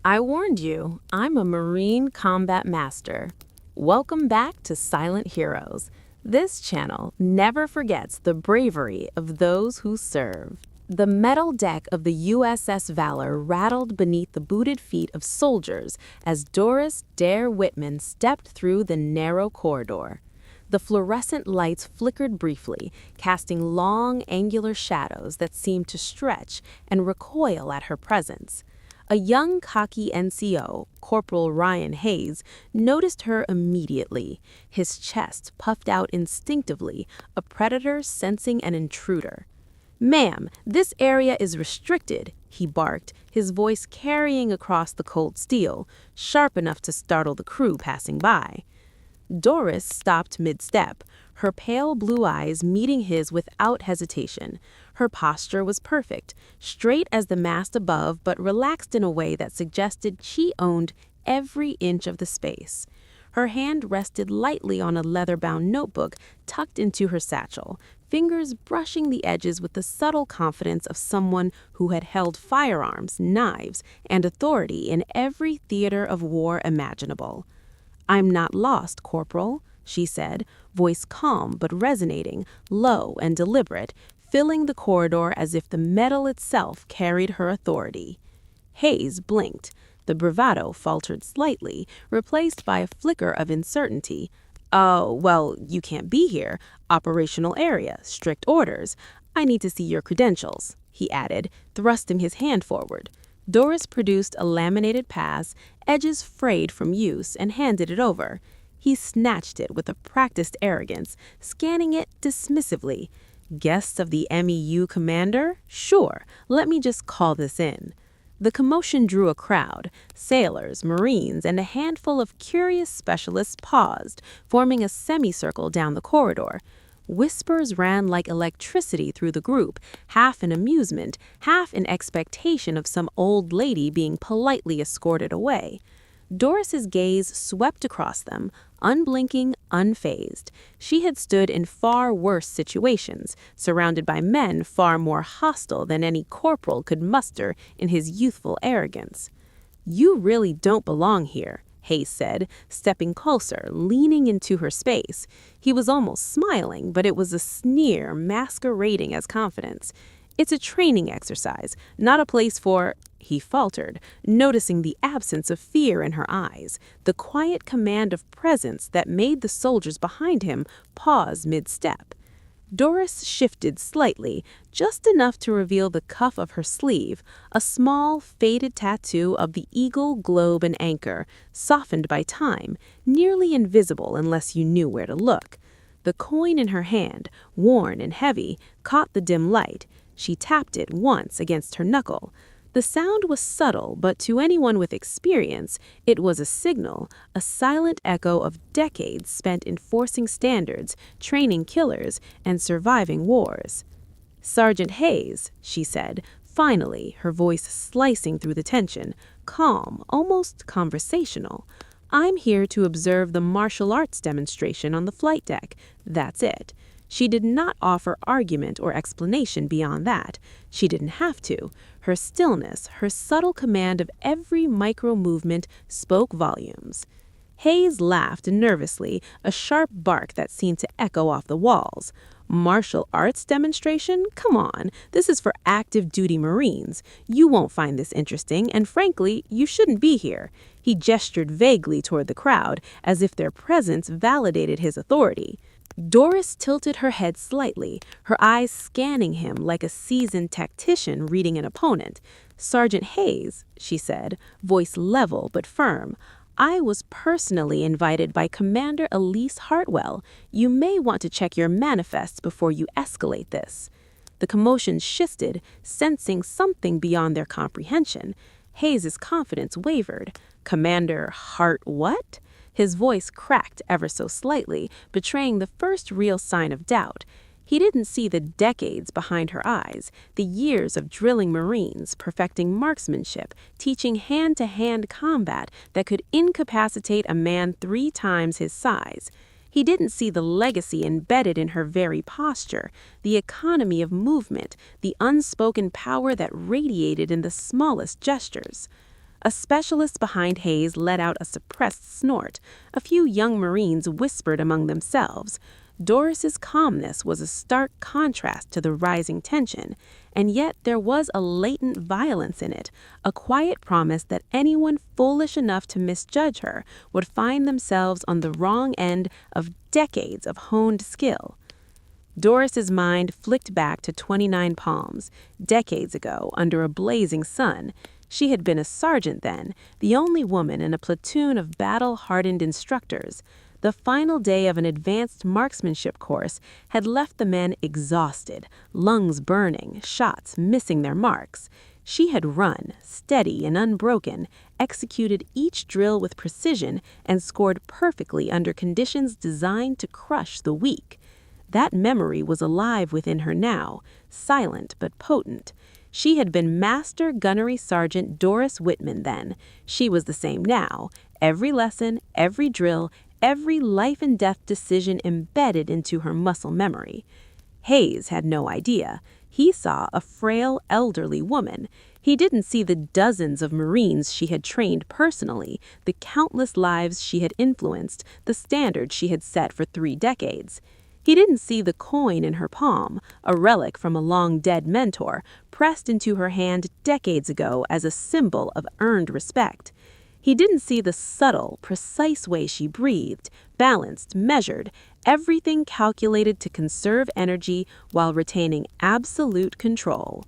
I warned you, I'm a Marine combat master. Welcome back to Silent Heroes. This channel never forgets the bravery of those who serve. The metal deck of the USS Valor rattled beneath the booted feet of soldiers as Doris Dare Whitman stepped through the narrow corridor. The fluorescent lights flickered briefly, casting long, angular shadows that seemed to stretch and recoil at her presence. A young, cocky NCO, Corporal Ryan Hayes, noticed her immediately, his chest puffed out instinctively, a predator sensing an intruder. "Ma'am, this area is restricted," he barked, his voice carrying across the cold steel, sharp enough to startle the crew passing by. Doris stopped mid-step, her pale blue eyes meeting his without hesitation. Her posture was perfect, straight as the mast above but relaxed in a way that suggested she owned every inch of the space. Her hand rested lightly on a leather-bound notebook tucked into her satchel, fingers brushing the edges with the subtle confidence of someone who had held firearms, knives, and authority in every theater of war imaginable. "I'm not lost, Corporal," she said, voice calm but resonating, low and deliberate, filling the corridor as if the metal itself carried her authority. Hayes blinked. The bravado faltered slightly, replaced by a flicker of uncertainty. "Oh, well, you can't be here. Operational area, strict orders. I need to see your credentials," he added, thrusting his hand forward. Doris produced a laminated pass, edges frayed from use, and handed it over. He snatched it with a practiced arrogance, scanning it dismissively. "Guests of the MEU commander? Sure, let me just call this in." The commotion drew a crowd. Sailors, Marines, and a handful of curious specialists paused, forming a semicircle down the corridor. Whispers ran like electricity through the group, half in amusement, half in expectation of some old lady being politely escorted away. Doris's gaze swept across them, unblinking, unfazed. She had stood in far worse situations, surrounded by men far more hostile than any corporal could muster in his youthful arrogance. "You really don't belong here," Hayes said, stepping closer, leaning into her space. He was almost smiling, but it was a sneer masquerading as confidence. "It's a training exercise, not a place for—" He faltered, noticing the absence of fear in her eyes, the quiet command of presence that made the soldiers behind him pause mid-step. Doris shifted slightly, just enough to reveal the cuff of her sleeve, a small, faded tattoo of the eagle, globe, and anchor, softened by time, nearly invisible unless you knew where to look. The coin in her hand, worn and heavy, caught the dim light. She tapped it once against her knuckle. The sound was subtle, but to anyone with experience, it was a signal, a silent echo of decades spent enforcing standards, training killers, and surviving wars. "Sergeant Hayes," she said, finally, her voice slicing through the tension, calm, almost conversational. "I'm here to observe the martial arts demonstration on the flight deck. That's it." She did not offer argument or explanation beyond that. She didn't have to. Her stillness, her subtle command of every micro-movement spoke volumes. Hayes laughed nervously, a sharp bark that seemed to echo off the walls. "Martial arts demonstration? Come on, this is for active duty Marines. You won't find this interesting, and frankly, you shouldn't be here." He gestured vaguely toward the crowd, as if their presence validated his authority. Doris tilted her head slightly, her eyes scanning him like a seasoned tactician reading an opponent. "Sergeant Hayes," she said, voice level but firm, "I was personally invited by Commander Elise Hartwell. You may want to check your manifests before you escalate this." The commotion shifted, sensing something beyond their comprehension. Hayes's confidence wavered. "Commander Hart what?" His voice cracked ever so slightly, betraying the first real sign of doubt. He didn't see the decades behind her eyes, the years of drilling Marines, perfecting marksmanship, teaching hand-to-hand combat that could incapacitate a man 3 times his size. He didn't see the legacy embedded in her very posture, the economy of movement, the unspoken power that radiated in the smallest gestures. A specialist behind Hayes let out a suppressed snort. A few young Marines whispered among themselves. Doris's calmness was a stark contrast to the rising tension, and yet there was a latent violence in it, a quiet promise that anyone foolish enough to misjudge her would find themselves on the wrong end of decades of honed skill. Doris's mind flicked back to 29 Palms, decades ago, under a blazing sun. She had been a sergeant then, the only woman in a platoon of battle-hardened instructors. The final day of an advanced marksmanship course had left the men exhausted, lungs burning, shots missing their marks. She had run, steady and unbroken, executed each drill with precision, and scored perfectly under conditions designed to crush the weak. That memory was alive within her now, silent but potent. She had been Master Gunnery Sergeant Doris Whitman then. She was the same now. Every lesson, every drill, every life-and-death decision embedded into her muscle memory. Hayes had no idea. He saw a frail, elderly woman. He didn't see the dozens of Marines she had trained personally, the countless lives she had influenced, the standards she had set for 3 decades. He didn't see the coin in her palm, a relic from a long-dead mentor, pressed into her hand decades ago as a symbol of earned respect. He didn't see the subtle, precise way she breathed, balanced, measured, everything calculated to conserve energy while retaining absolute control.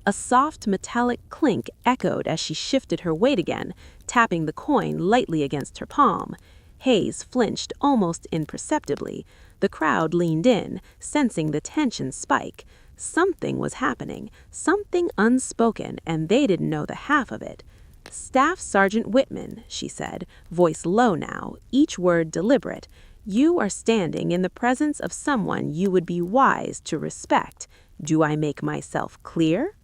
A soft metallic clink echoed as she shifted her weight again, tapping the coin lightly against her palm. Hayes flinched almost imperceptibly. The crowd leaned in, sensing the tension spike. Something was happening, something unspoken, and they didn't know the half of it. "Staff Sergeant Whitman," she said, voice low now, each word deliberate, "you are standing in the presence of someone you would be wise to respect. Do I make myself clear?"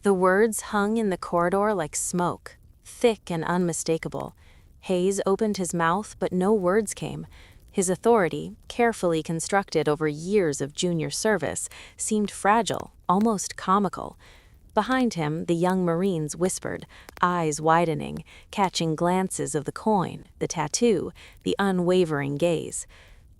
The words hung in the corridor like smoke, thick and unmistakable. Hayes opened his mouth, but no words came. His authority, carefully constructed over years of junior service, seemed fragile, almost comical. Behind him, the young Marines whispered, eyes widening, catching glances of the coin, the tattoo, the unwavering gaze.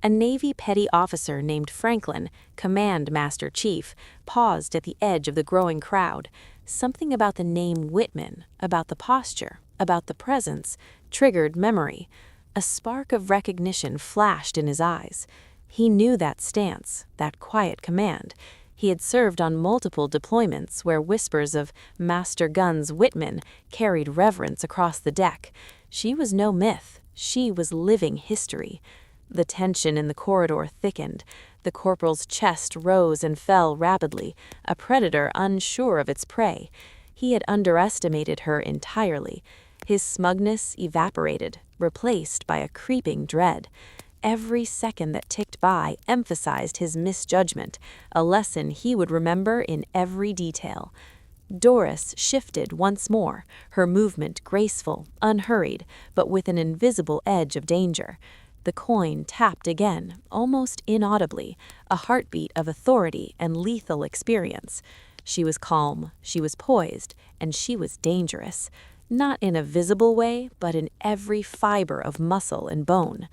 A Navy petty officer named Franklin, Command Master Chief, paused at the edge of the growing crowd. Something about the name Whitman, about the posture, about the presence, triggered memory. A spark of recognition flashed in his eyes. He knew that stance, that quiet command. He had served on multiple deployments where whispers of Master Guns Whitman carried reverence across the deck. She was no myth. She was living history. The tension in the corridor thickened. The corporal's chest rose and fell rapidly, a predator unsure of its prey. He had underestimated her entirely. His smugness evaporated, replaced by a creeping dread. Every second that ticked by emphasized his misjudgment, a lesson he would remember in every detail. Doris shifted once more, her movement graceful, unhurried, but with an invisible edge of danger. The coin tapped again, almost inaudibly, a heartbeat of authority and lethal experience. She was calm, she was poised, and she was dangerous. Not in a visible way, but in every fiber of muscle and bone.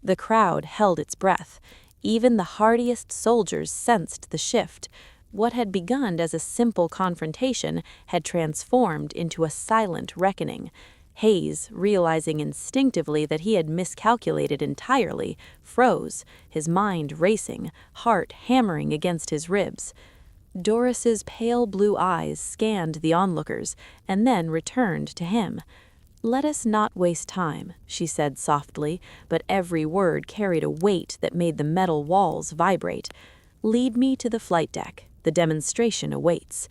The crowd held its breath. Even the hardiest soldiers sensed the shift. What had begun as a simple confrontation had transformed into a silent reckoning. Hayes, realizing instinctively that he had miscalculated entirely, froze, his mind racing, heart hammering against his ribs. Doris's pale blue eyes scanned the onlookers and then returned to him. "Let us not waste time," she said softly, but every word carried a weight that made the metal walls vibrate. "Lead me to the flight deck. The demonstration awaits."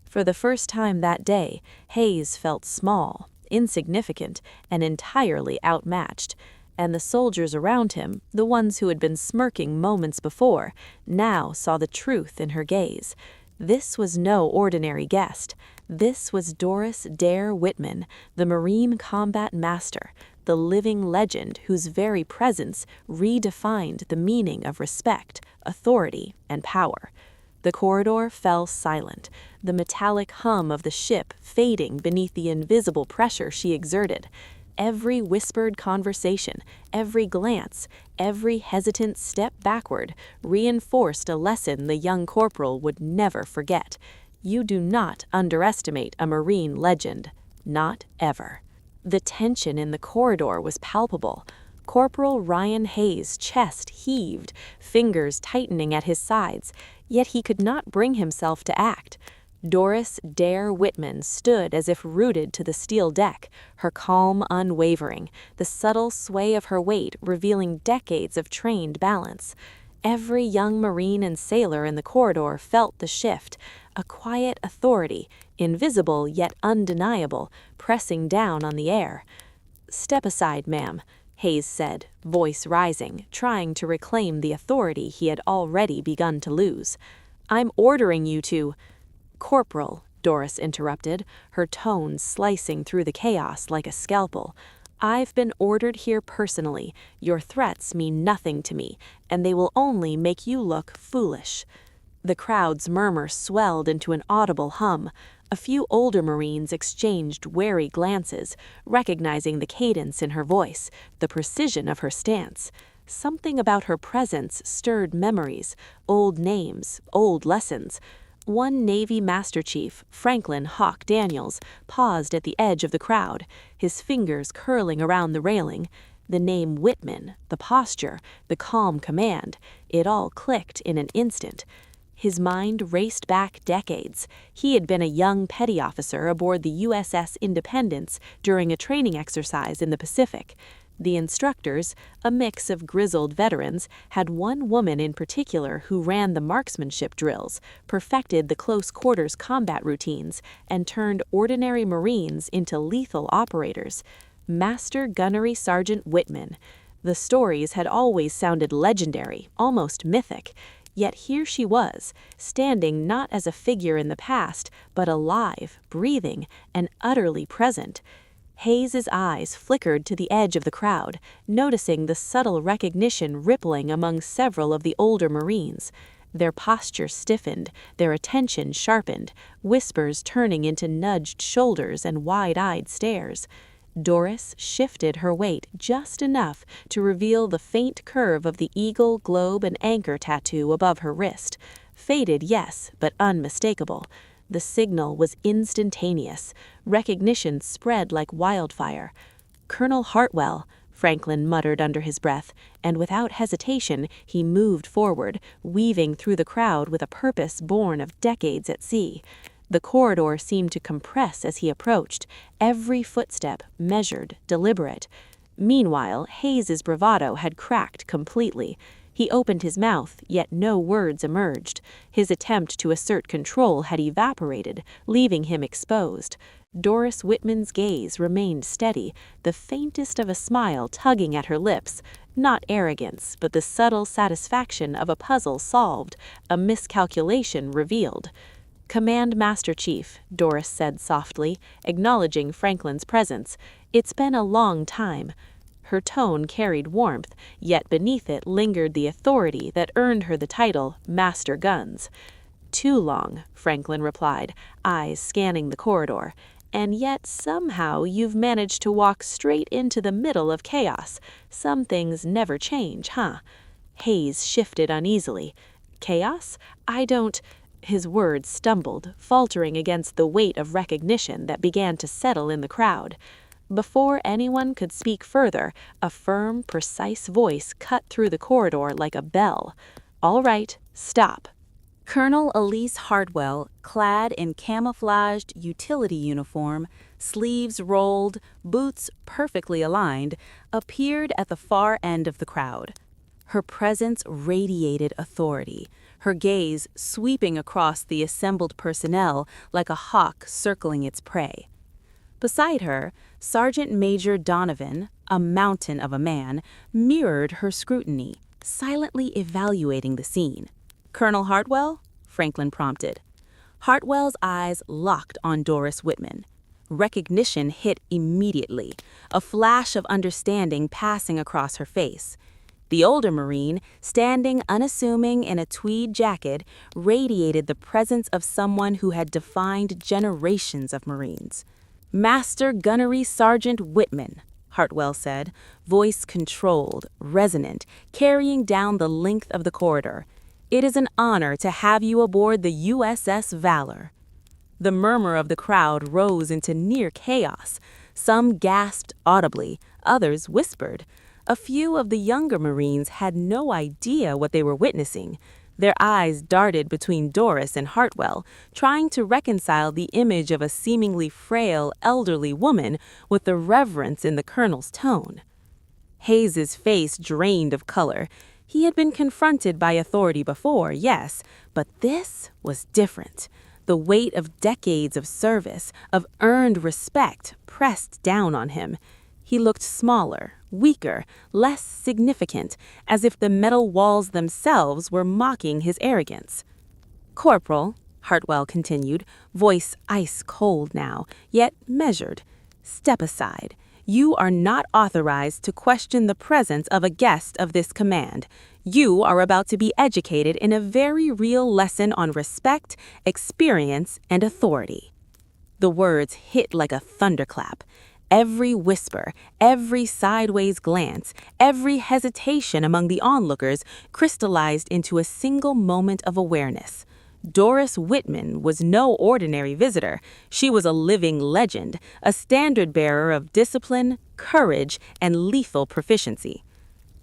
For the first time that day, Hayes felt small, insignificant, and entirely outmatched. And the soldiers around him, the ones who had been smirking moments before, now saw the truth in her gaze. This was no ordinary guest. This was Doris Dare Whitman, the Marine combat master, the living legend whose very presence redefined the meaning of respect, authority, and power. The corridor fell silent, the metallic hum of the ship fading beneath the invisible pressure she exerted. Every whispered conversation, every glance, every hesitant step backward reinforced a lesson the young corporal would never forget. You do not underestimate a Marine legend. Not ever. The tension in the corridor was palpable. Corporal Ryan Hayes' chest heaved, fingers tightening at his sides, yet he could not bring himself to act. Doris Dare Whitman stood as if rooted to the steel deck, her calm unwavering, the subtle sway of her weight revealing decades of trained balance. Every young Marine and sailor in the corridor felt the shift, a quiet authority, invisible yet undeniable, pressing down on the air. "Step aside, ma'am," Hayes said, voice rising, trying to reclaim the authority he had already begun to lose. "I'm ordering you to—" "Corporal," Doris interrupted, her tone slicing through the chaos like a scalpel. "I've been ordered here personally. Your threats mean nothing to me, and they will only make you look foolish." The crowd's murmur swelled into an audible hum. A few older Marines exchanged wary glances, recognizing the cadence in her voice, the precision of her stance. Something about her presence stirred memories, old names, old lessons. One Navy Master Chief, Franklin Hawk Daniels, paused at the edge of the crowd, his fingers curling around the railing. The name Whitman, the posture, the calm command, it all clicked in an instant. His mind raced back decades. He had been a young petty officer aboard the USS Independence during a training exercise in the Pacific. The instructors, a mix of grizzled veterans, had one woman in particular who ran the marksmanship drills, perfected the close-quarters combat routines, and turned ordinary Marines into lethal operators. Master Gunnery Sergeant Whitman. The stories had always sounded legendary, almost mythic. Yet here she was, standing not as a figure in the past, but alive, breathing, and utterly present. Hayes's eyes flickered to the edge of the crowd, noticing the subtle recognition rippling among several of the older Marines. Their posture stiffened, their attention sharpened, whispers turning into nudged shoulders and wide-eyed stares. Doris shifted her weight just enough to reveal the faint curve of the eagle, globe, and anchor tattoo above her wrist. Faded, yes, but unmistakable. The signal was instantaneous. Recognition spread like wildfire. "Colonel Hartwell," Franklin muttered under his breath, and without hesitation he moved forward, weaving through the crowd with a purpose born of decades at sea. The corridor seemed to compress as he approached, every footstep measured, deliberate. Meanwhile, Hayes's bravado had cracked completely. He opened his mouth, yet no words emerged. His attempt to assert control had evaporated, leaving him exposed. Doris Whitman's gaze remained steady, the faintest of a smile tugging at her lips. Not arrogance, but the subtle satisfaction of a puzzle solved, a miscalculation revealed. "Command Master Chief," Doris said softly, acknowledging Franklin's presence. "It's been a long time." Her tone carried warmth, yet beneath it lingered the authority that earned her the title Master Guns. "Too long," Franklin replied, eyes scanning the corridor. "And yet somehow you've managed to walk straight into the middle of chaos. Some things never change, huh?" Hayes shifted uneasily. "Chaos? I don't—" His words stumbled, faltering against the weight of recognition that began to settle in the crowd. Before anyone could speak further, a firm, precise voice cut through the corridor like a bell. "All right, stop." Colonel Elise Hartwell, clad in camouflaged utility uniform, sleeves rolled, boots perfectly aligned, appeared at the far end of the crowd. Her presence radiated authority, her gaze sweeping across the assembled personnel like a hawk circling its prey. Beside her, Sergeant Major Donovan, a mountain of a man, mirrored her scrutiny, silently evaluating the scene. "Colonel Hartwell?" Franklin prompted. Hartwell's eyes locked on Doris Whitman. Recognition hit immediately, a flash of understanding passing across her face. The older Marine, standing unassuming in a tweed jacket, radiated the presence of someone who had defined generations of Marines. "Master Gunnery Sergeant Whitman," Hartwell said, voice controlled, resonant, carrying down the length of the corridor. "It is an honor to have you aboard the USS Valor." The murmur of the crowd rose into near chaos. Some gasped audibly, others whispered. A few of the younger Marines had no idea what they were witnessing. Their eyes darted between Doris and Hartwell, trying to reconcile the image of a seemingly frail, elderly woman with the reverence in the colonel's tone. Hayes's face drained of color. He had been confronted by authority before, yes, but this was different. The weight of decades of service, of earned respect, pressed down on him. He looked smaller, weaker, less significant, as if the metal walls themselves were mocking his arrogance. "Corporal," Hartwell continued, voice ice cold now, yet measured, "step aside. You are not authorized to question the presence of a guest of this command. You are about to be educated in a very real lesson on respect, experience, and authority." The words hit like a thunderclap. Every whisper, every sideways glance, every hesitation among the onlookers crystallized into a single moment of awareness. Doris Whitman was no ordinary visitor. She was a living legend, a standard-bearer of discipline, courage, and lethal proficiency.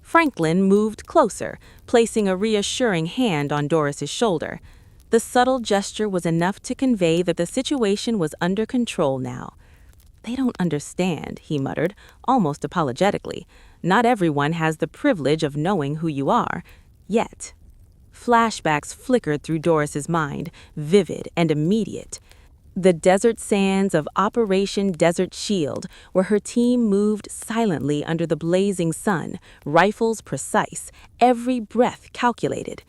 Franklin moved closer, placing a reassuring hand on Doris's shoulder. The subtle gesture was enough to convey that the situation was under control now. "They don't understand," he muttered, almost apologetically. "Not everyone has the privilege of knowing who you are. Yet." Flashbacks flickered through Doris's mind, vivid and immediate. The desert sands of Operation Desert Shield, where her team moved silently under the blazing sun, rifles precise, every breath calculated.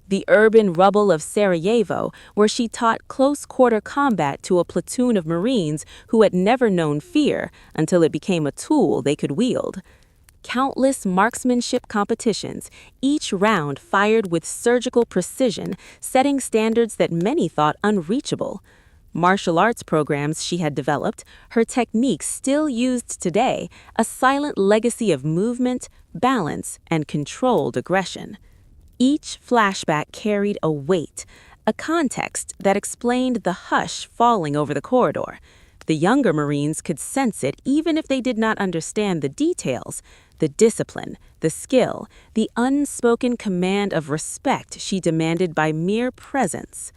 The urban rubble of Sarajevo, where she taught close-quarter combat to a platoon of Marines who had never known fear until it became a tool they could wield. Countless marksmanship competitions, each round fired with surgical precision, setting standards that many thought unreachable. Martial arts programs she had developed, her techniques still used today, a silent legacy of movement, balance, and controlled aggression. Each flashback carried a weight, a context that explained the hush falling over the corridor. The younger Marines could sense it even if they did not understand the details, the discipline, the skill, the unspoken command of respect she demanded by mere presence.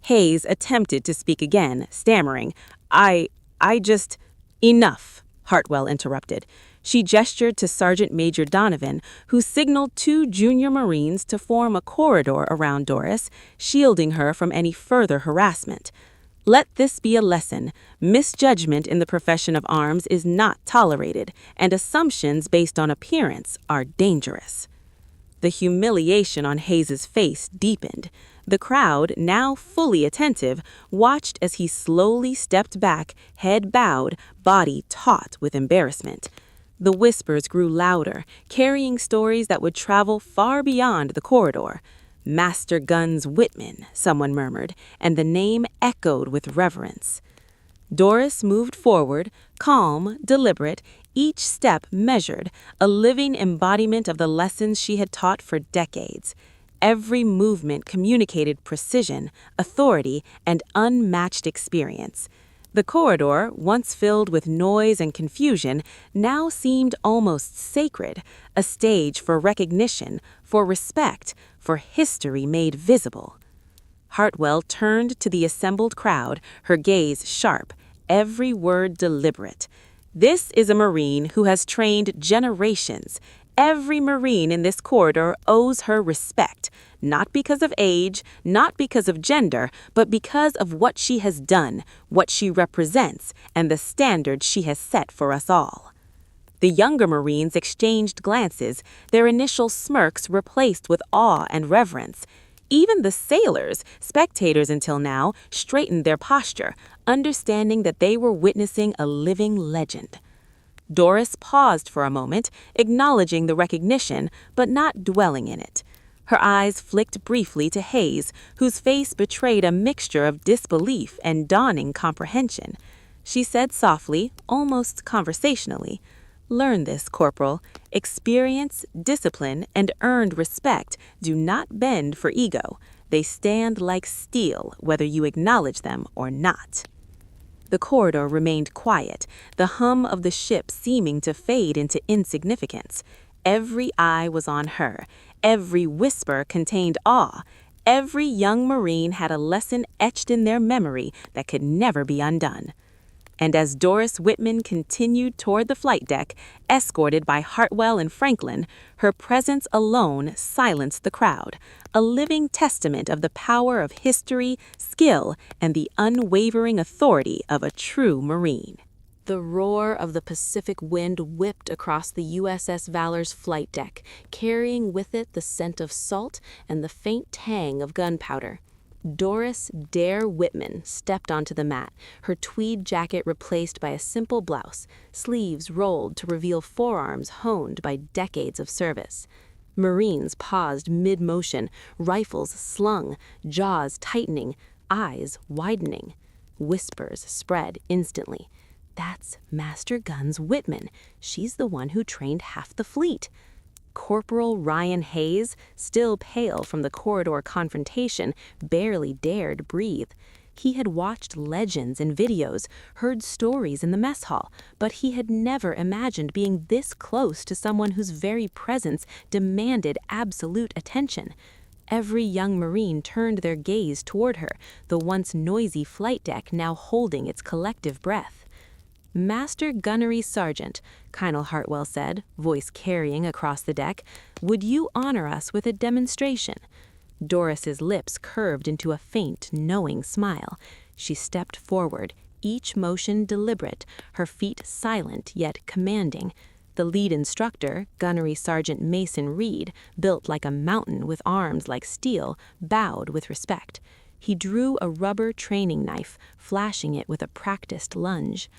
Hayes attempted to speak again, stammering, I just... "Enough," Hartwell interrupted. She gestured to Sergeant Major Donovan, who signaled 2 junior Marines to form a corridor around Doris, shielding her from any further harassment. "Let this be a lesson. Misjudgment in the profession of arms is not tolerated, and assumptions based on appearance are dangerous." The humiliation on Hayes's face deepened. The crowd, now fully attentive, watched as he slowly stepped back, head bowed, body taut with embarrassment. The whispers grew louder, carrying stories that would travel far beyond the corridor. "Master Guns Whitman," someone murmured, and the name echoed with reverence. Doris moved forward, calm, deliberate, each step measured, a living embodiment of the lessons she had taught for decades. Every movement communicated precision, authority, and unmatched experience. The corridor, once filled with noise and confusion, now seemed almost sacred, a stage for recognition, for respect, for history made visible. Hartwell turned to the assembled crowd, her gaze sharp, every word deliberate. "This is a Marine who has trained generations. Every Marine in this corridor owes her respect, not because of age, not because of gender, but because of what she has done, what she represents, and the standard she has set for us all." The younger Marines exchanged glances, their initial smirks replaced with awe and reverence. Even the sailors, spectators until now, straightened their posture, understanding that they were witnessing a living legend. Doris paused for a moment, acknowledging the recognition, but not dwelling in it. Her eyes flicked briefly to Hayes, whose face betrayed a mixture of disbelief and dawning comprehension. She said softly, almost conversationally, "Learn this, Corporal. Experience, discipline, and earned respect do not bend for ego. They stand like steel, whether you acknowledge them or not." The corridor remained quiet, the hum of the ship seeming to fade into insignificance. Every eye was on her. Every whisper contained awe. Every young Marine had a lesson etched in their memory that could never be undone. And as Doris Whitman continued toward the flight deck, escorted by Hartwell and Franklin, her presence alone silenced the crowd, a living testament of the power of history, skill, and the unwavering authority of a true Marine. The roar of the Pacific wind whipped across the USS Valor's flight deck, carrying with it the scent of salt and the faint tang of gunpowder. Doris Dare Whitman stepped onto the mat, her tweed jacket replaced by a simple blouse, sleeves rolled to reveal forearms honed by decades of service. Marines paused mid-motion, rifles slung, jaws tightening, eyes widening. Whispers spread instantly. "That's Master Guns Whitman. She's the one who trained half the fleet." Corporal Ryan Hayes, still pale from the corridor confrontation, barely dared breathe. He had watched legends in videos, heard stories in the mess hall, but he had never imagined being this close to someone whose very presence demanded absolute attention. Every young Marine turned their gaze toward her, the once noisy flight deck now holding its collective breath. "Master Gunnery Sergeant," Colonel Hartwell said, voice carrying across the deck, "would you honor us with a demonstration?" Doris's lips curved into a faint, knowing smile. She stepped forward, each motion deliberate, her feet silent yet commanding. The lead instructor, Gunnery Sergeant Mason Reed, built like a mountain with arms like steel, bowed with respect. He drew a rubber training knife, flashing it with a practiced lunge.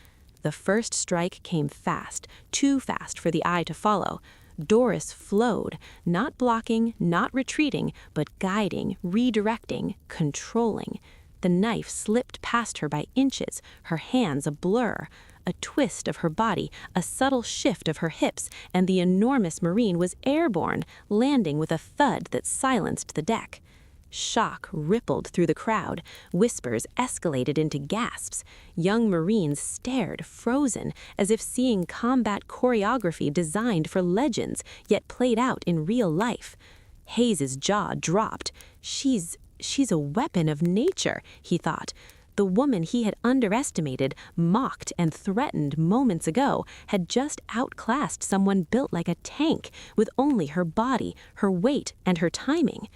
The first strike came fast, too fast for the eye to follow. Doris flowed, not blocking, not retreating, but guiding, redirecting, controlling. The knife slipped past her by inches, her hands a blur. A twist of her body, a subtle shift of her hips, and the enormous Marine was airborne, landing with a thud that silenced the deck. Shock rippled through the crowd. Whispers escalated into gasps. Young Marines stared, frozen, as if seeing combat choreography designed for legends, yet played out in real life. Hayes's jaw dropped. She's a weapon of nature, he thought. The woman he had underestimated, mocked, and threatened moments ago had just outclassed someone built like a tank, with only her body, her weight, and her timing.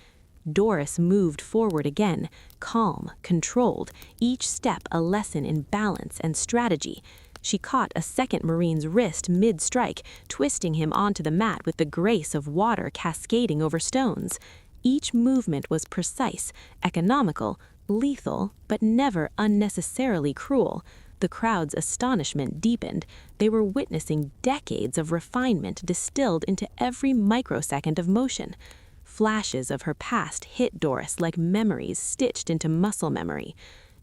Doris moved forward again, calm, controlled, each step a lesson in balance and strategy. She caught a second Marine's wrist mid-strike, twisting him onto the mat with the grace of water cascading over stones. Each movement was precise, economical, lethal, but never unnecessarily cruel. The crowd's astonishment deepened. They were witnessing decades of refinement distilled into every microsecond of motion. Flashes of her past hit Doris like memories stitched into muscle memory.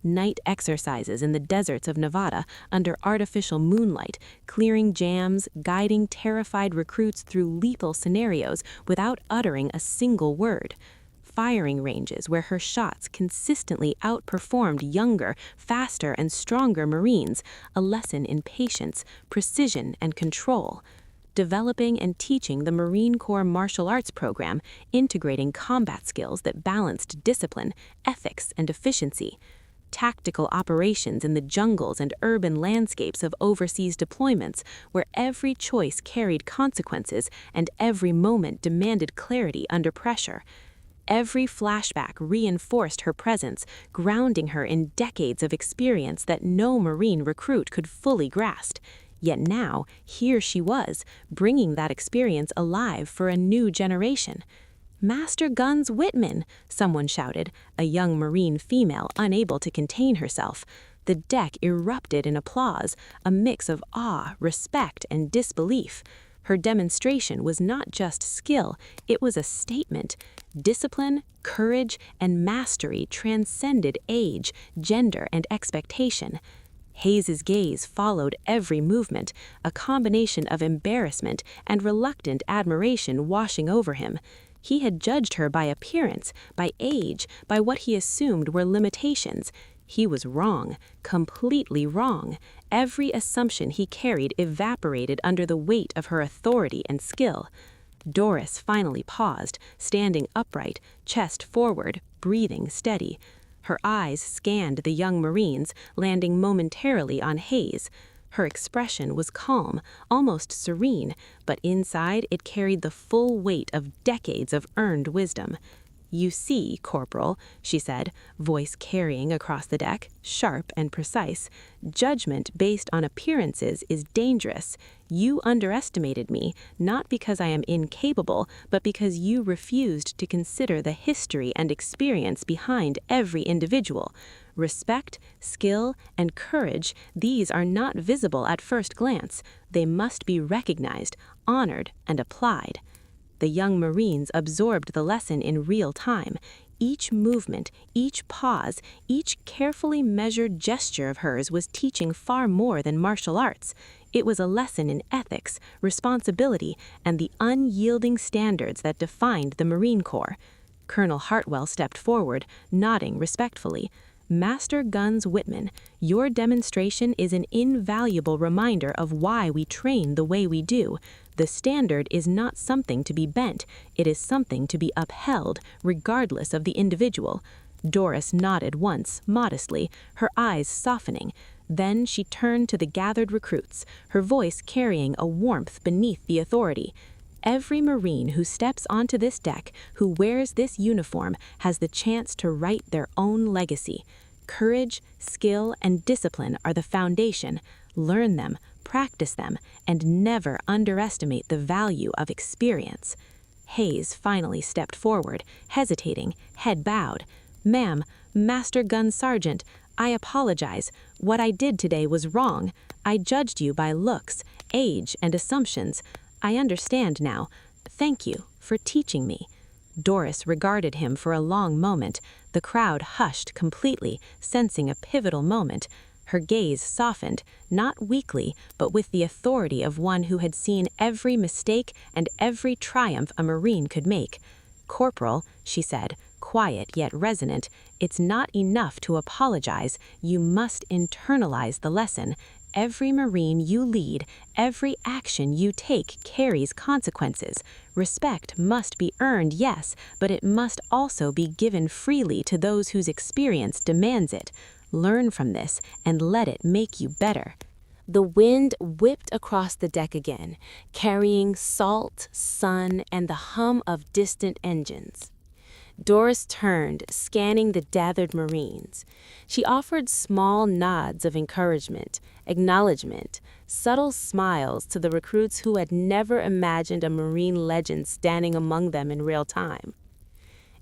Night exercises in the deserts of Nevada under artificial moonlight, clearing jams, guiding terrified recruits through lethal scenarios without uttering a single word. Firing ranges where her shots consistently outperformed younger, faster, and stronger Marines, a lesson in patience, precision, and control. Developing and teaching the Marine Corps martial arts program, integrating combat skills that balanced discipline, ethics, and efficiency. Tactical operations in the jungles and urban landscapes of overseas deployments, where every choice carried consequences and every moment demanded clarity under pressure. Every flashback reinforced her presence, grounding her in decades of experience that no Marine recruit could fully grasp. Yet now, here she was, bringing that experience alive for a new generation. "Master Guns Whitman," someone shouted, a young Marine female unable to contain herself. The deck erupted in applause, a mix of awe, respect, and disbelief. Her demonstration was not just skill, it was a statement. Discipline, courage, and mastery transcended age, gender, and expectation. Hayes's gaze followed every movement, a combination of embarrassment and reluctant admiration washing over him. He had judged her by appearance, by age, by what he assumed were limitations. He was wrong, completely wrong. Every assumption he carried evaporated under the weight of her authority and skill. Doris finally paused, standing upright, chest forward, breathing steady. Her eyes scanned the young Marines, landing momentarily on Hayes. Her expression was calm, almost serene, but inside it carried the full weight of decades of earned wisdom. "You see, Corporal," she said, voice carrying across the deck, sharp and precise, "judgment based on appearances is dangerous. You underestimated me, not because I am incapable, but because you refused to consider the history and experience behind every individual. Respect, skill, and courage, these are not visible at first glance. They must be recognized, honored, and applied." The young Marines absorbed the lesson in real time. Each movement, each pause, each carefully measured gesture of hers was teaching far more than martial arts. It was a lesson in ethics, responsibility, and the unyielding standards that defined the Marine Corps. Colonel Hartwell stepped forward, nodding respectfully. "Master Guns Whitman, your demonstration is an invaluable reminder of why we train the way we do. The standard is not something to be bent, it is something to be upheld, regardless of the individual." Doris nodded once, modestly, her eyes softening. Then she turned to the gathered recruits, her voice carrying a warmth beneath the authority. "Every Marine who steps onto this deck, who wears this uniform, has the chance to write their own legacy. Courage, skill, and discipline are the foundation. Learn them, practice them, and never underestimate the value of experience." Hayes finally stepped forward, hesitating, head bowed. "Ma'am, Master Gun Sergeant, I apologize. What I did today was wrong. I judged you by looks, age, and assumptions. I understand now. Thank you for teaching me." Doris regarded him for a long moment. The crowd hushed completely, sensing a pivotal moment. Her gaze softened, not weakly, but with the authority of one who had seen every mistake and every triumph a Marine could make. "Corporal," she said, quiet yet resonant, "it's not enough to apologize. You must internalize the lesson. Every Marine you lead, every action you take carries consequences. Respect must be earned, yes, but it must also be given freely to those whose experience demands it. Learn from this and let it make you better." The wind whipped across the deck again, carrying salt, sun, and the hum of distant engines. Doris turned, scanning the gathered Marines. She offered small nods of encouragement, acknowledgement, subtle smiles to the recruits who had never imagined a Marine legend standing among them in real time.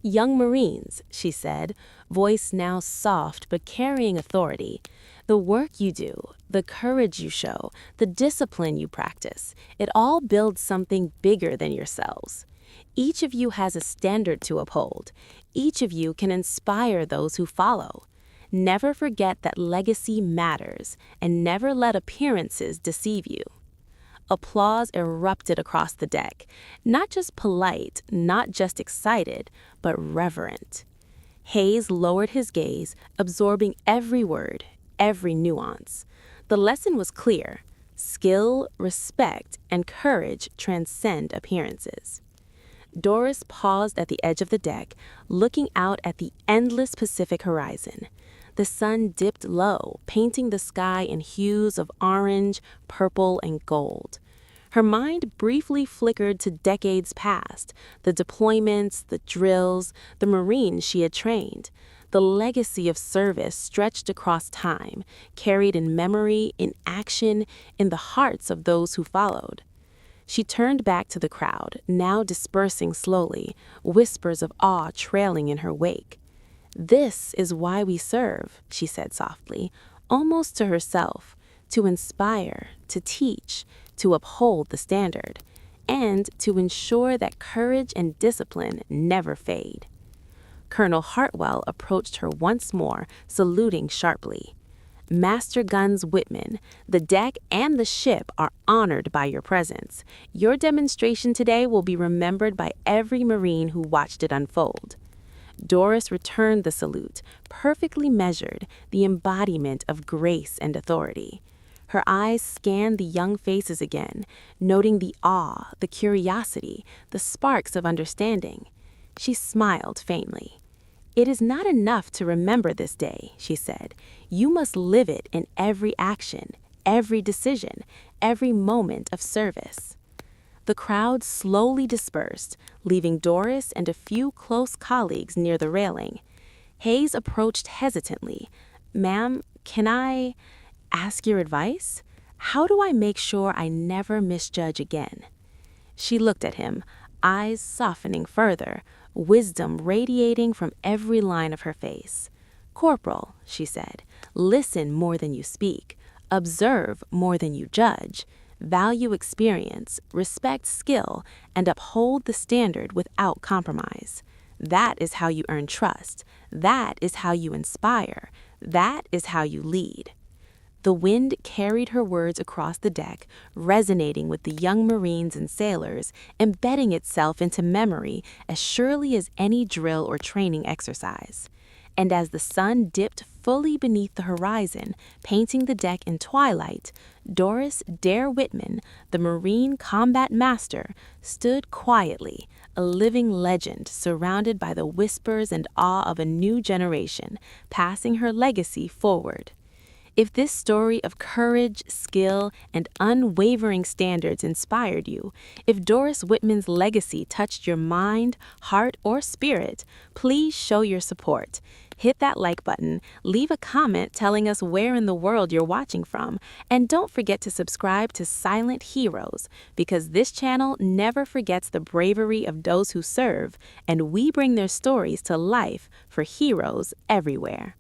"Young Marines," she said, voice now soft but carrying authority, "the work you do, the courage you show, the discipline you practice, it all builds something bigger than yourselves. Each of you has a standard to uphold. Each of you can inspire those who follow. Never forget that legacy matters, and never let appearances deceive you." Applause erupted across the deck, not just polite, not just excited, but reverent. Hayes lowered his gaze, absorbing every word, every nuance. The lesson was clear. Skill, respect, and courage transcend appearances. Doris paused at the edge of the deck, looking out at the endless Pacific horizon. The sun dipped low, painting the sky in hues of orange, purple, and gold. Her mind briefly flickered to decades past, the deployments, the drills, the Marines she had trained. The legacy of service stretched across time, carried in memory, in action, in the hearts of those who followed. She turned back to the crowd, now dispersing slowly, whispers of awe trailing in her wake. "This is why we serve," she said softly. almost to herself, to inspire, to teach, to uphold the standard, and to ensure that courage and discipline never fade. Colonel Hartwell approached her once more, saluting sharply. Master Guns Whitman, the deck and the ship are honored by your presence. Your demonstration today will be remembered by every Marine who watched it unfold. Doris returned the salute, perfectly measured, the embodiment of grace and authority. Her eyes scanned the young faces again, noting the awe, the curiosity, the sparks of understanding. She smiled faintly. "It is not enough to remember this day," she said. "You must live it in every action, every decision, every moment of service." The crowd slowly dispersed, leaving Doris and a few close colleagues near the railing. Hayes approached hesitantly. "Ma'am, can I ask your advice? How do I make sure I never misjudge again?" She looked at him, eyes softening further, wisdom radiating from every line of her face. "Corporal," she said, "listen more than you speak, observe more than you judge, value experience, respect skill, and uphold the standard without compromise. That is how you earn trust. That is how you inspire. That is how you lead." The wind carried her words across the deck, resonating with the young Marines and sailors, embedding itself into memory as surely as any drill or training exercise. And as the sun dipped fully beneath the horizon, painting the deck in twilight, Doris Dare Whitman, the Marine combat master, stood quietly, a living legend surrounded by the whispers and awe of a new generation, passing her legacy forward. If this story of courage, skill, and unwavering standards inspired you, if Doris Whitman's legacy touched your mind, heart, or spirit, please show your support. Hit that like button, leave a comment telling us where in the world you're watching from, and don't forget to subscribe to Silent Heroes, because this channel never forgets the bravery of those who serve, and we bring their stories to life for heroes everywhere.